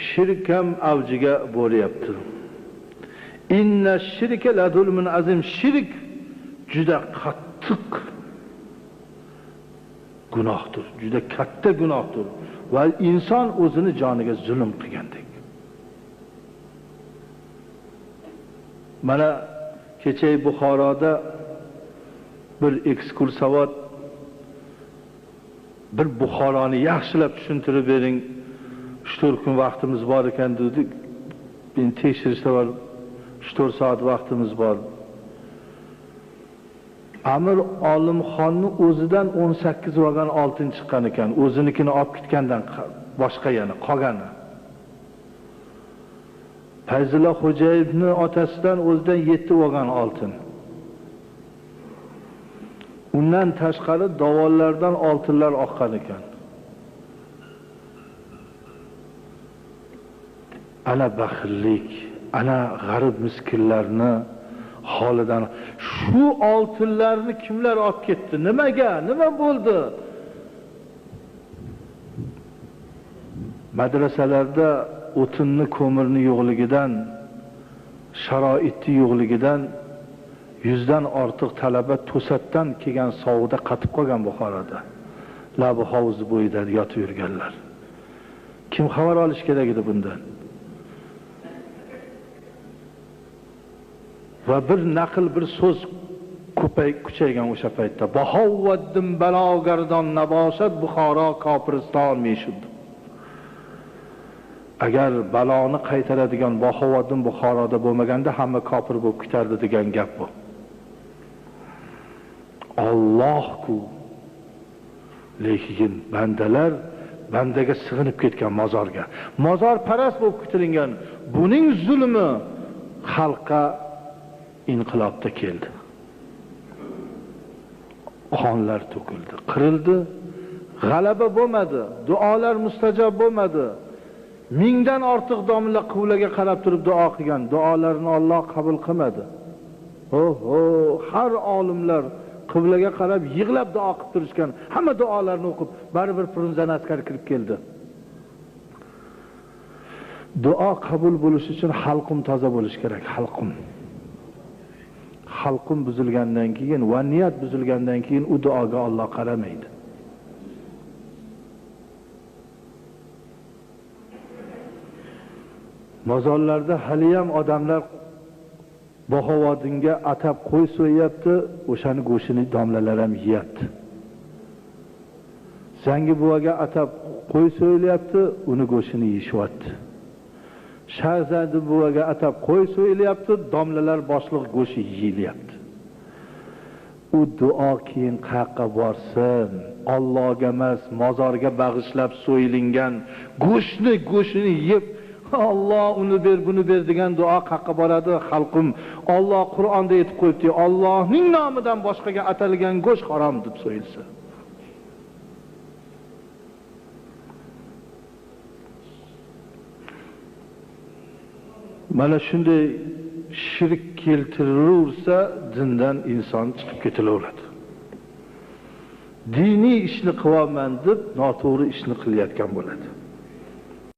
shirk ham avjiga bo'lyapti. Inna shirka la zulmun azim. Shirk juda qattiq gunohdir, juda katta gunohdir va inson o'zini joniga zulm qilgandek. Mana kecha Buxoroda bir ekskursovat bir Buxoroni yaxshilab tushuntirib bering. 3-4 kun vaqtimiz bor ekan dedik. Men tekshirishda var 3-4 soat vaqtimiz bor. Amir Olimxonning o'zidan 18 vagon oltin chiqqan ekan. O'zinikini olib ketgandan boshqa yana qolgani. Fayzulla Xo'jayevning otasidan o'zidan 7 vagon oltin. Undan tashqari davollardan oltinlar oqqan ekan. Ana baxillik, ana g'arib miskinlarni holidan shu oltinlarni kimlar olib ketdi? Nimaga? Nima bo'ldi? Madrasalarda o'tinni, ko'mirni yo'qligidan, sharoitni yo'qligidan 100 dan ortiq talaba to'satdan kelgan sovuqda qatib qolgan Buxoroda. Labi hovuz bo'yida yotib yurganlar. Kim xabar olish kerak edi bundan? Va bir naql, bir so'z kuchaygan o'sha paytda. Bahovvaddin balogardon naboshat Buxoro kopiriston meshud. Agar baloni qaytaradigan Bahovaddin Buxoroda bo'lmaganda hamma kofir bo'lib ketardi degan gap bu. Allohku lekin bandalar bandaga sig'inib ketgan mozorga. Mozor parast bo'lib ketilingan buning zulmi xalqqa inqilobda keldi. Qonlar to'kildi, qirildi, g'alaba bo'lmadi, duolar mustajob bo'lmadi. Mingdan ortiq domla quvlaga qarab turib duo qilgan, duolarini Alloh qabul qilmadi. Har olimlar qiblaga qarab yig'lab duo qilib turishgan, hamma duolarni o'qib, baribir Frunzan askar kirib keldi. Duo qabul bo'lishi uchun xalqim toza bo'lish kerak, xalqim. Xalqim buzilgandan keyin va niyat buzilgandan keyin u duoga Alloh qaramaydi. Mozorlarda hali ham odamlar Bahovaddinga atab qo'y so'yapti, o'shani go'shini domlalar ham yeyapti. Zangi buvaga atab qo'y so'yilyapti, uni go'shini yeyishyapti. Shahzodi buvaga atab qo'y so'yilyapti, domlalar boshliq go'shi yeyilyapti. U duo keyin qayerga borsin? Allohga emas, mozorga bag'ishlab so'yilingan go'shini yeb Allah uni ber, bunu ber degan duo qayerga boradi? Xalqim, Alloh Qur'onda aytib qo'yibdi, Allohning nomidan boshqaga atalgan go'sht harom deb so'yilsa. Mana shunday shirk keltirilursa, dindan inson chiqib ketilaveradi. Diniy ishni qilaman deb noto'g'ri ishni qilayotgan bo'ladi.